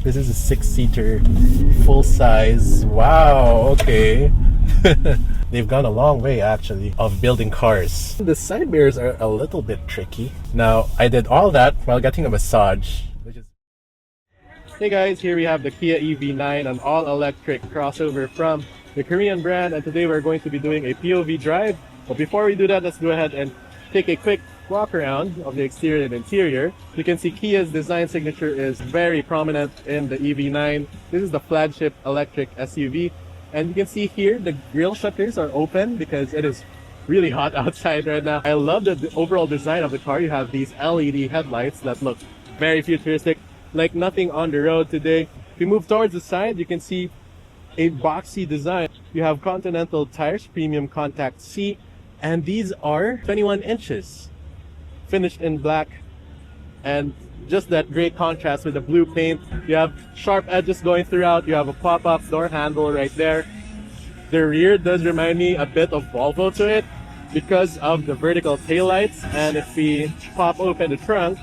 This is a 6-seater, full size. Wow, okay. They've gone a long way actually of building cars. The side mirrors are a little bit tricky. Now, I did all that while getting a massage. Hey guys, here we have the Kia EV9, an all-electric crossover from the Korean brand, and today we're going to be doing a POV drive. But before we do that, let's go ahead and take a quick walk around of the exterior and interior. You can see Kia's design signature is very prominent in the EV9. This is the flagship electric SUV, and you can see here the grille shutters are open because it is really hot outside right now. I love the overall design of the car. You have these LED headlights that look very futuristic, like nothing on the road today. If you move towards the side, you can see a boxy design. You have Continental tires, premium contact C, and these are 21 inches, finished in black, and just that great contrast with the blue paint. You have sharp edges going throughout. You have a pop-up door handle right there. The rear does remind me a bit of Volvo to it because of the vertical taillights, and if we pop open the trunk,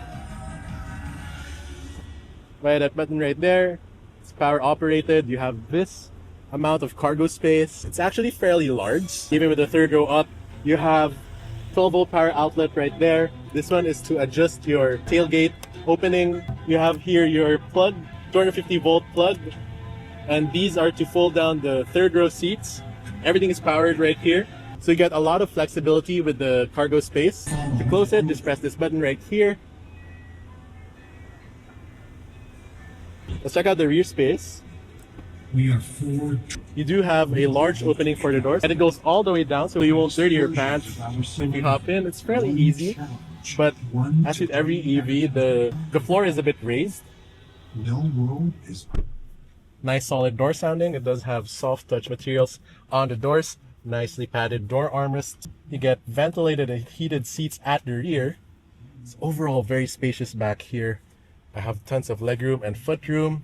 by that button right there, it's power operated. You have this amount of cargo space. It's actually fairly large, even with the third row up. You have 12-volt power outlet right there. This one is to adjust your tailgate opening. You have here your plug, 250-volt plug, and these are to fold down the third row seats. Everything is powered right here, so you get a lot of flexibility with the cargo space. To close it, just press this button right here. Let's check out the rear space. You do have a large opening for the doors, and it goes all the way down, so you won't dirty your pants when you hop in. It's fairly easy, but as with every EV, the floor is a bit raised. Nice solid door sounding. It does have soft touch materials on the doors, nicely padded door armrests. You get ventilated and heated seats at the rear. It's overall very spacious back here. I have tons of legroom and footroom.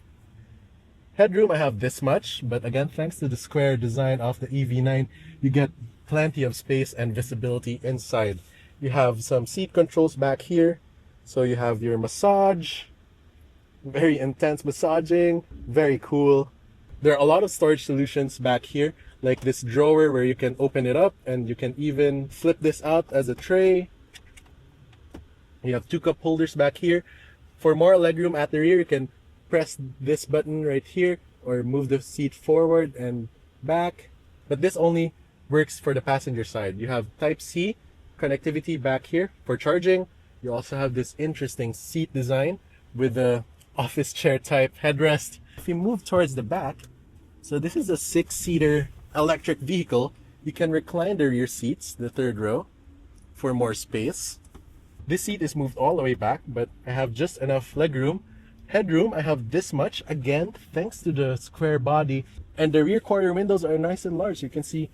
Headroom, I have this much, but again, thanks to the square design of the EV9, you get plenty of space and visibility inside. You have some seat controls back here. So you have your massage, very intense massaging, very cool. There are a lot of storage solutions back here, like this drawer where you can open it up and you can even flip this out as a tray. You have 2 cup holders back here. For more legroom at the rear, you can press this button right here or move the seat forward and back, but this only works for the passenger side. You have Type-C connectivity back here for charging. You also have this interesting seat design with the office chair type headrest. If you move towards the back, so this is a 6-seater electric vehicle. You can recline the rear seats, the third row, for more space. This seat is moved all the way back, but I have just enough legroom. Headroom, I have this much, again, thanks to the square body. And the rear corner windows are nice and large. You can see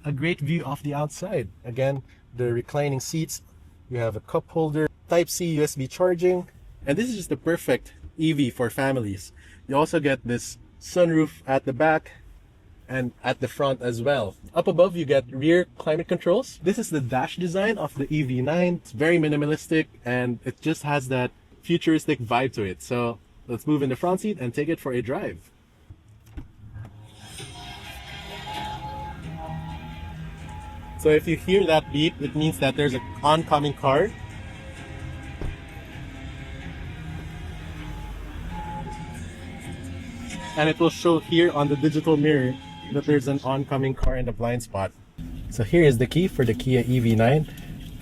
a great view of the outside. Again, the reclining seats. You have a cup holder, Type-C USB charging. And this is just the perfect EV for families. You also get this sunroof at the back and at the front as well. Up above, you get rear climate controls. This is the dash design of the EV9. It's very minimalistic, and it just has that futuristic vibe to it. So let's move in the front seat and take it for a drive. So if you hear that beep, it means that there's an oncoming car. And it will show here on the digital mirror that there's an oncoming car in the blind spot. So here is the key for the Kia EV9.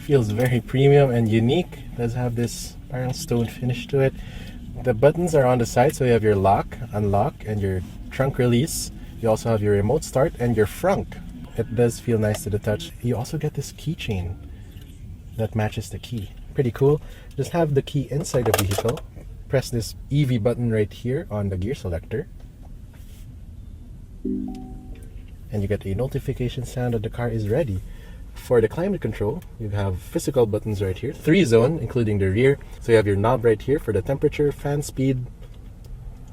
Feels very premium and unique. It does have this ironstone finish to it. The buttons are on the side, so you have your lock, unlock, and your trunk release. You also have your remote start and your frunk. It does feel nice to the touch. You also get this keychain that matches the key. Pretty cool. Just have the key inside the vehicle. Press this EV button right here on the gear selector. And you get a notification sound that the car is ready. For the climate control, you have physical buttons right here, 3-zone, including the rear. So you have your knob right here for the temperature, fan speed,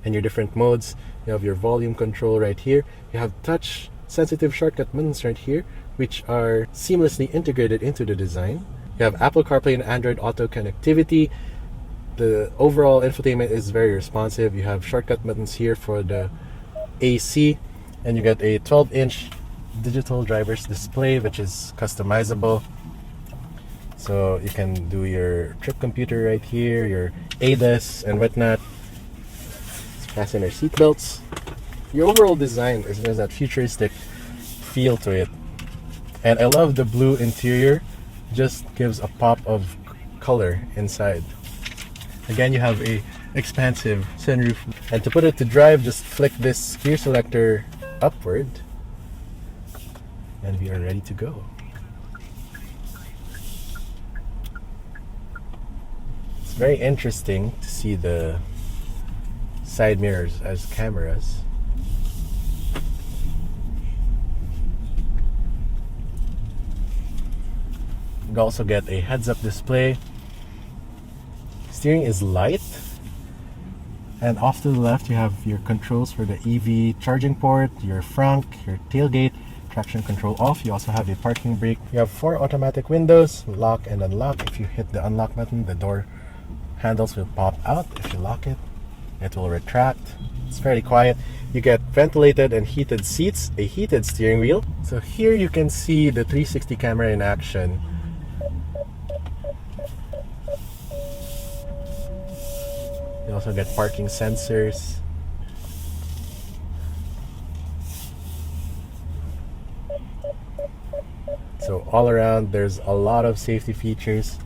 and your different modes. You have your volume control right here. You have touch sensitive shortcut buttons right here, which are seamlessly integrated into the design. You have Apple CarPlay and Android Auto connectivity. The overall infotainment is very responsive. You have shortcut buttons here for the AC, and you get a 12-inch digital driver's display, which is customizable. So you can do your trip computer right here, your ADAS and whatnot. Fasten your seatbelts. Your overall design has that futuristic feel to it. And I love the blue interior, just gives a pop of color inside. Again, you have a expansive sunroof. And to put it to drive, just flick this gear selector upward and we are ready to go. It's very interesting to see the side mirrors as cameras. You also get a heads-up display. Steering is light, and off to the left you have your controls for the EV charging port, your frunk, your tailgate, traction control off. You also have a parking brake. You have 4 automatic windows, lock and unlock. If you hit the unlock button, the door handles will pop out. If you lock it, it will retract. It's fairly quiet. You get ventilated and heated seats, a heated steering wheel. So here you can see the 360 camera in action. You also get parking sensors. So all around there's a lot of safety features.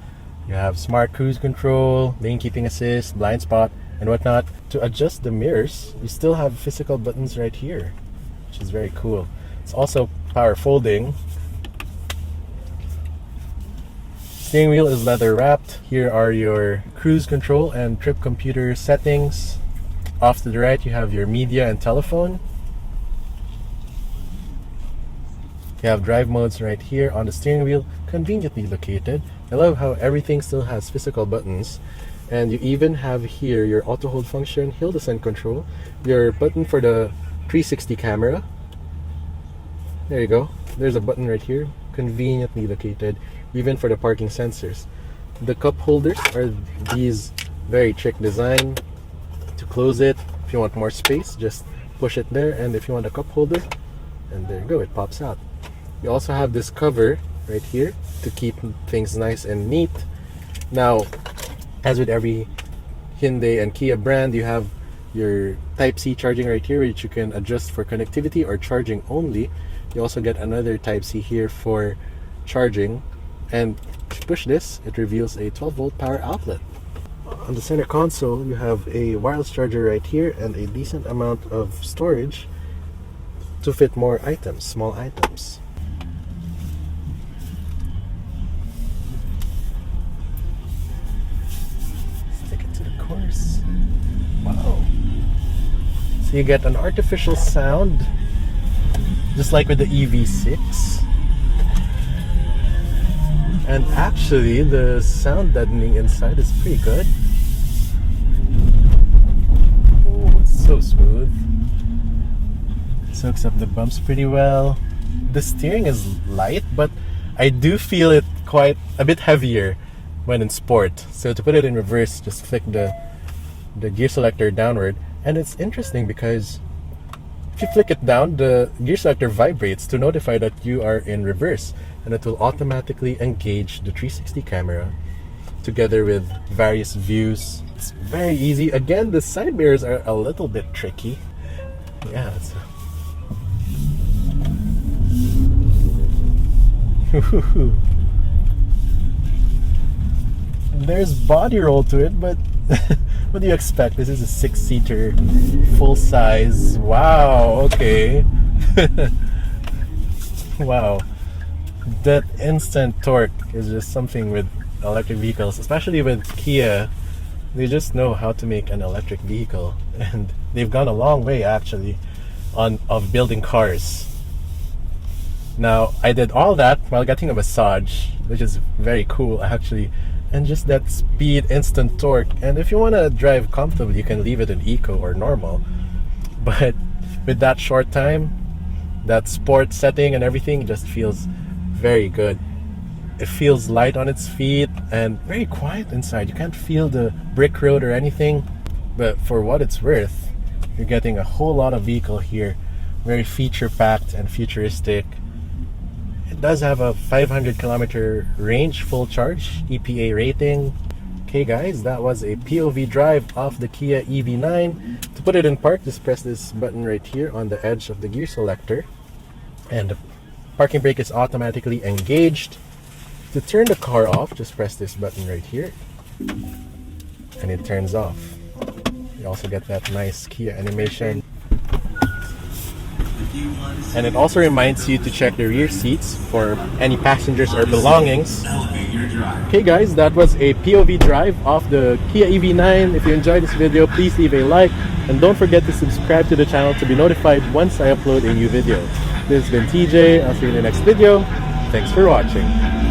You have smart cruise control, lane keeping assist, blind spot, and whatnot. To adjust the mirrors, you still have physical buttons right here, which is very cool. It's also power folding. Steering wheel is leather wrapped. Here are your cruise control and trip computer settings. Off to the right you have your media and telephone. You have drive modes right here on the steering wheel, conveniently located. I love how everything still has physical buttons. And you even have here your auto hold function, hill descent control, your button for the 360 camera. There you go. There's a button right here, conveniently located, even for the parking sensors. The cup holders are these very trick design. To close it, if you want more space, just push it there, and if you want a cup holder, and there you go, it pops out. You also have this cover right here to keep things nice and neat. Now, as with every Hyundai and Kia brand, you have your Type-C charging right here, which you can adjust for connectivity or charging only. You also get another Type-C here for charging, and if you push this, it reveals a 12-volt power outlet. On the center console, you have a wireless charger right here and a decent amount of storage to fit more items, small items. Stick it to the course. Wow. So you get an artificial sound, just like with the EV6. And actually, the sound deadening inside is pretty good. Oh, it's so smooth. Soaks up the bumps pretty well. The steering is light, but I do feel it quite a bit heavier when in sport. So to put it in reverse, just flick the gear selector downward. And it's interesting because if you flick it down, the gear selector vibrates to notify that you are in reverse, and it will automatically engage the 360 camera together with various views. It's very easy. Again, the side mirrors are a little bit tricky. Yeah. There's body roll to it, but what do you expect? This is a 6-seater, full size. Wow, okay. Wow. That instant torque is just something with electric vehicles, especially with Kia. They just know how to make an electric vehicle, and they've gone a long way actually of building cars. Now, I did all that while getting a massage, which is very cool actually, and just that speed, instant torque. And if you want to drive comfortably, you can leave it in eco or normal, but with that short time, that sport setting and everything just feels very good. It feels light on its feet and very quiet inside. You can't feel the brick road or anything, but for what it's worth, you're getting a whole lot of vehicle here. Very feature packed and futuristic. It does have a 500 kilometer range full charge, EPA rating. Okay guys, that was a POV drive of the Kia EV9. To put it in park, just press this button right here on the edge of the gear selector, and the parking brake is automatically engaged. To turn the car off, just press this button right here and it turns off. You also get that nice Kia animation. And it also reminds you to check the rear seats for any passengers or belongings. Okay guys, that was a POV drive of the Kia EV9. If you enjoyed this video, please leave a like and don't forget to subscribe to the channel to be notified once I upload a new video. This has been TJ. I'll see you in the next video. Thanks for watching.